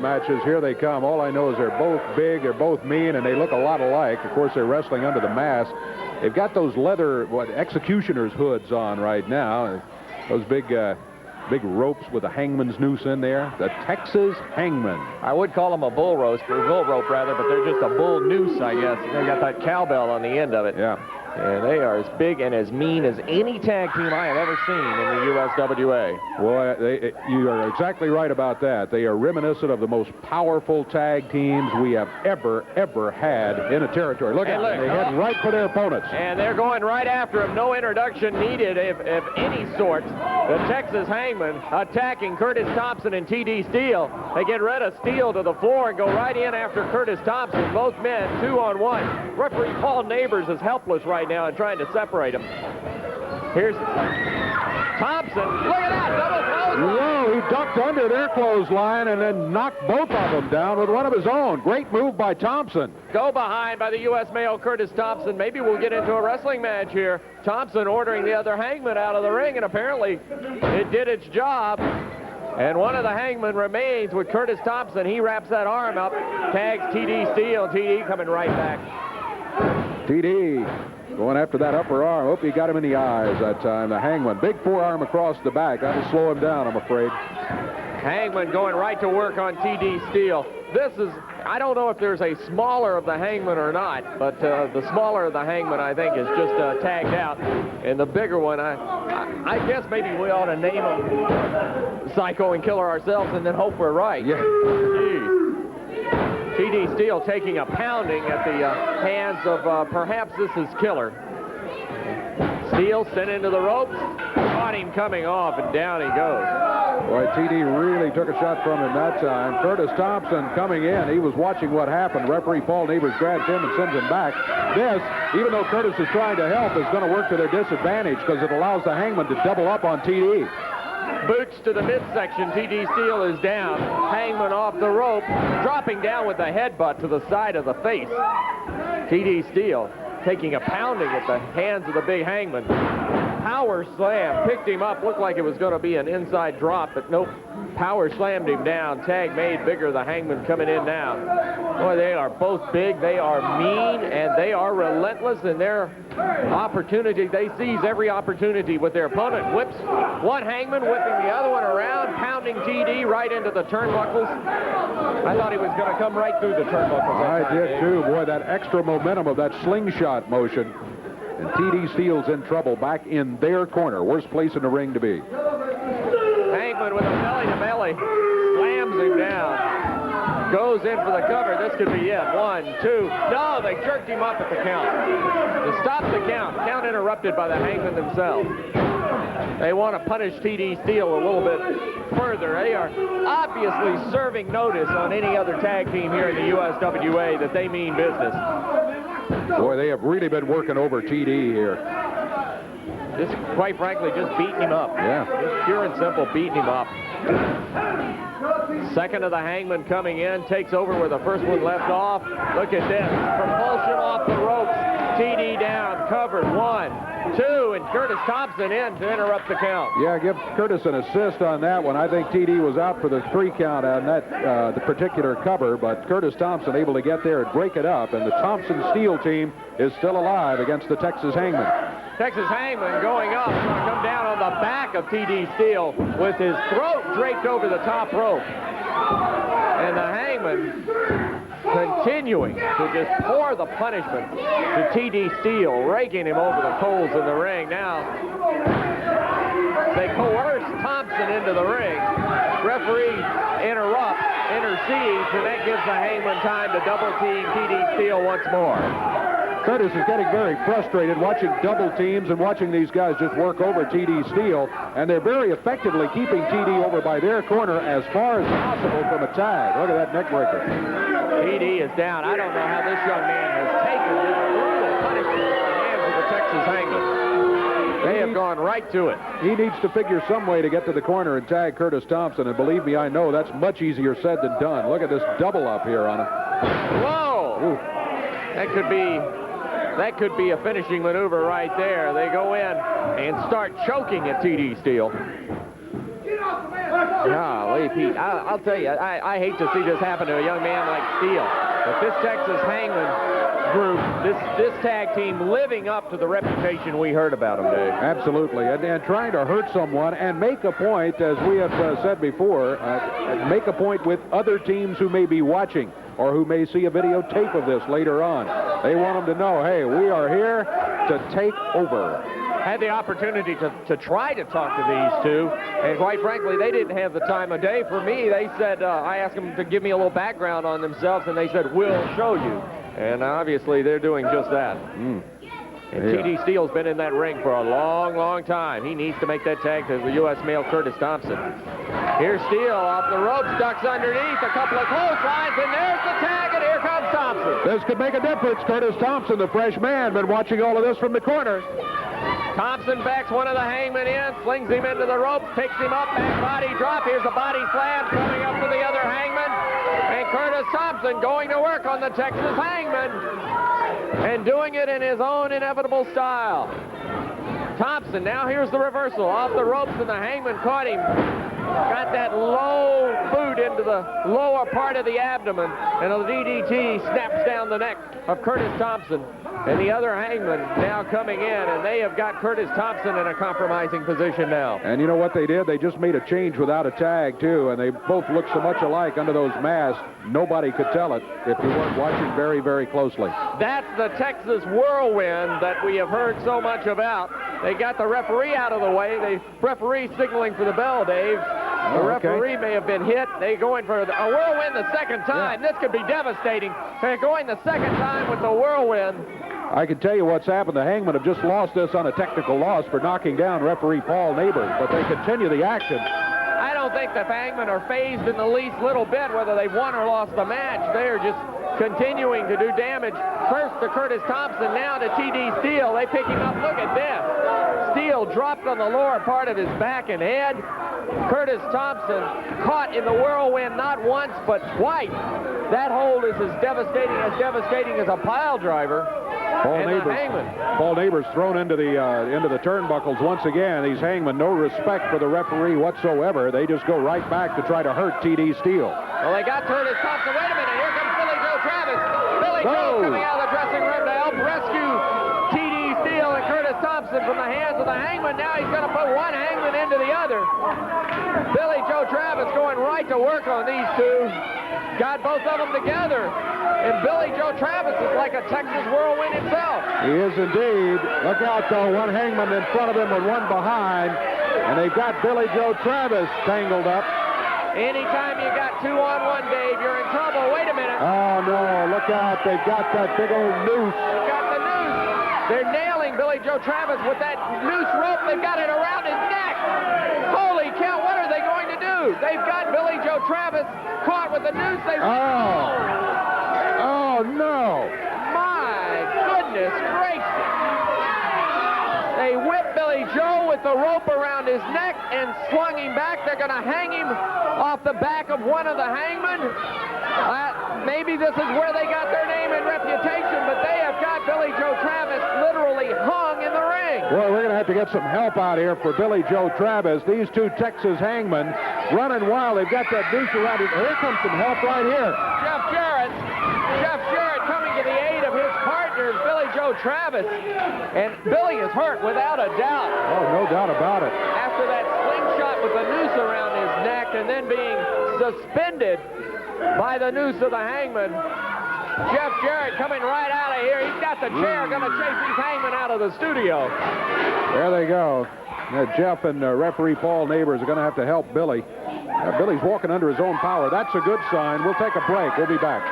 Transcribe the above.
Matches, here they come. All I know is they're both big, they're both mean, and they look a lot alike. Of course, they're wrestling under the mask. They've got those leather, executioner's hoods on right now. Those big ropes with a hangman's noose in there. The Texas Hangman. I would call them a bull rope rather, but they're just a bull noose, I guess. They got that cowbell on the end of it. Yeah. And they are as big and as mean as any tag team I have ever seen in the USWA. Boy, you are exactly right about that. They are reminiscent of the most powerful tag teams we have ever had in a territory. Look at them. They head right for their opponents. And they're going right after him. No introduction needed of any sort. The Texas Hangman attacking Curtis Thomson and T.D. Steele. They get rid of Steele to the floor and go right in after Curtis Thomson. Both men 2-on-1. Referee Paul Neighbors is helpless right now and trying to separate them. Here's Thomson. Look at that, double clothesline. Whoa, he ducked under their clothesline and then knocked both of them down with one of his own. Great move by Thomson. Go behind by the U.S. male Curtis Thomson. Maybe we'll get into a wrestling match here. Thomson ordering the other Hangman out of the ring, and apparently it did its job. And one of the Hangmen remains with Curtis Thomson. He wraps that arm up, tags T.D. Steele. T.D. coming right back. T.D. going after that upper arm. Hope he got him in the eyes that time. The Hangman. Big forearm across the back. That'll slow him down, I'm afraid. Hangman going right to work on T.D. Steele. This is, I don't know if there's a smaller of the Hangman or not, but the smaller of the Hangman, I think, is just tagged out. And the bigger one, I guess maybe we ought to name him Psycho and Killer ourselves and then hope we're right. Yeah. T.D. Steele taking a pounding at the hands of perhaps this is Killer. Steele sent into the ropes, caught him coming off, and down he goes. Boy, T.D. really took a shot from him that time. Curtis Thomson coming in. He was watching what happened. Referee Paul Neighbors grabs him and sends him back. This, even though Curtis is trying to help, is going to work to their disadvantage because it allows the Hangman to double up on T.D. Boots to the midsection. T.D. Steele is down. Hangman off the rope, dropping down with a headbutt to the side of the face. T.D. Steele taking a pounding at the hands of the big Hangman. Power slam, picked him up, looked like it was going to be an inside drop, but nope. Power slammed him down. Tag made bigger. The Hangman coming in now. Boy, they are both big. They are mean, and they are relentless in their opportunity. They seize every opportunity with their opponent. Whips one Hangman, whipping the other one around, pounding TD right into the turnbuckles. I thought he was going to come right through the turnbuckles. I did too. Boy, that extra momentum of that slingshot motion. And T.D. Steele's in trouble back in their corner. Worst place in the ring to be. Hangman with a belly-to-belly. Slams him down. Goes in for the cover. This could be it. 1, 2. No, they jerked him up at the count. To stop the count. Count interrupted by the Hangman themselves. They want to punish T.D. Steele a little bit further. They are obviously serving notice on any other tag team here in the USWA that they mean business. Boy, they have really been working over T.D. here. Just, quite frankly, just beating him up. Yeah. Just pure and simple beating him up. Second of the Hangman coming in, takes over where the first one left off. Look at this. Propulsion off the ropes. T.D. down, covered. 1, 2, and Curtis Thomson in to interrupt the count. Yeah, give Curtis an assist on that one. I think T.D. was out for the 3 count on that the particular cover, but Curtis Thomson able to get there and break it up, and the Thomson Steele team is still alive against the Texas Hangman. Texas Hangman going up, going to come down on the back of T.D. Steele with his throat draped over the top rope. And the Hangman continuing to just pour the punishment to T.D. Steele, raking him over the coals in the ring. Now, they coerce Thomson into the ring. Referee intercedes, and that gives the Hangman time to double team T.D. Steele once more. Curtis is getting very frustrated watching double teams and watching these guys just work over T.D. Steele, and they're very effectively keeping T.D. over by their corner as far as possible from a tag. Look at that neck breaker. T.D. is down. I don't know how this young man has taken this brutal punishment at the hands of the Texas Hangman. They have gone right to it. He needs to figure some way to get to the corner and tag Curtis Thomson, and believe me, I know that's much easier said than done. Look at this double up here on him. Whoa! Ooh. That could be a finishing maneuver right there. They go in and start choking at T.D. Steele. Golly, Pete, I'll tell you, I hate to see this happen to a young man like Steele. But this Texas Hangmen group, this tag team living up to the reputation we heard about them, Dave. Absolutely, and trying to hurt someone and make a point, as we have said before, make a point with other teams who may be watching or who may see a videotape of this later on. They want them to know, hey, we are here to take over. Had the opportunity to try to talk to these two, and quite frankly, they didn't have the time of day for me. They said, I asked them to give me a little background on themselves, and they said, we'll show you. And obviously, they're doing just that. And T.D. Steele's been in that ring for a long, long time. He needs to make that tag to the U.S. male Curtis Thomson. Here's Steele off the ropes, ducks underneath, a couple of clotheslines, and there's the tag, and here comes Thomson. This could make a difference. Curtis Thomson, the fresh man, been watching all of this from the corner. Thomson backs one of the Hangmen in, slings him into the ropes, picks him up, back body drop. Here's a body slam coming up to the other Hangman. And Curtis Thomson going to work on the Texas Hangman and doing it in his own inevitable style. Thomson, now here's the reversal. Off the ropes, and the Hangman caught him. Got that low boot into the lower part of the abdomen, and a DDT snaps down the neck of Curtis Thomson. And the other Hangman now coming in, and they have got Curtis Thomson in a compromising position now. And you know what they did? They just made a change without a tag, too, and they both look so much alike under those masks, nobody could tell it if you weren't watching very, very closely. That's the Texas whirlwind that we have heard so much about. They got the referee out of the way. The referee signaling for the bell, Dave. The referee may have been hit. They're going for a whirlwind the second time. This could be devastating. They're going the second time with the whirlwind. I can tell you what's happened. The Hangmen have just lost this on a technical loss for knocking down referee Paul Neighbors, but they continue the action. I don't think the Hangmen are phased in the least little bit whether they've won or lost the match. They're just continuing to do damage. First to Curtis Thomson, now to T.D. Steele. They pick him up. Look at this. Steele dropped on the lower part of his back and head. Curtis Thomson caught in the whirlwind not once but twice. That hold is as devastating as a pile driver. Paul Neighbors thrown into the turnbuckles once again. These Hangmen, no respect for the referee whatsoever. They just go right back to try to hurt T.D. Steele. Well, they got Curtis Thomson. Wait a minute. Here comes Billy Joe Travis. Billy Joe coming out of the dressing room to help rescue T.D. Steele and Curtis Thomson from the hands of the Hangman. Now he's going to put one Hangman into the other. Billy Joe Travis going right to work on these two. Got both of them together. And Billy Joe Travis is like a Texas whirlwind himself. He is indeed. Look out, though. One Hangman in front of him and one behind. And they've got Billy Joe Travis tangled up. Anytime you got 2-on-1, Dave, you're in trouble. Wait a minute. Oh, no. Look out. They've got that big old noose. They've got the noose. They're nailing Billy Joe Travis with that noose rope. They've got it around his neck. Holy cow, what are they going to do? They've got Billy Joe Travis caught with the noose. Oh, no. My goodness gracious. They whipped Billy Joe with the rope around his neck and swung him back. They're going to hang him off the back of one of the Hangmen. Maybe this is where they got their name and reputation, but they have got Billy Joe Travis literally hung in the ring. Well, we're going to have to get some help out here for Billy Joe Travis. These two Texas Hangmen running wild. They've got that noose around him. Here comes some help right here. Jeff Jarrett coming to the aid of his partner, Billy Joe Travis. And Billy is hurt without a doubt. Oh, no doubt about it. After that slingshot with the noose around his neck and then being suspended by the noose of the Hangman. Jeff Jarrett coming right out of here. He's got the chair, going to chase these Hangmen out of the studio. There they go. Jeff and referee Paul Neighbors are going to have to help Billy. Billy's walking under his own power. That's a good sign. We'll take a break. We'll be back.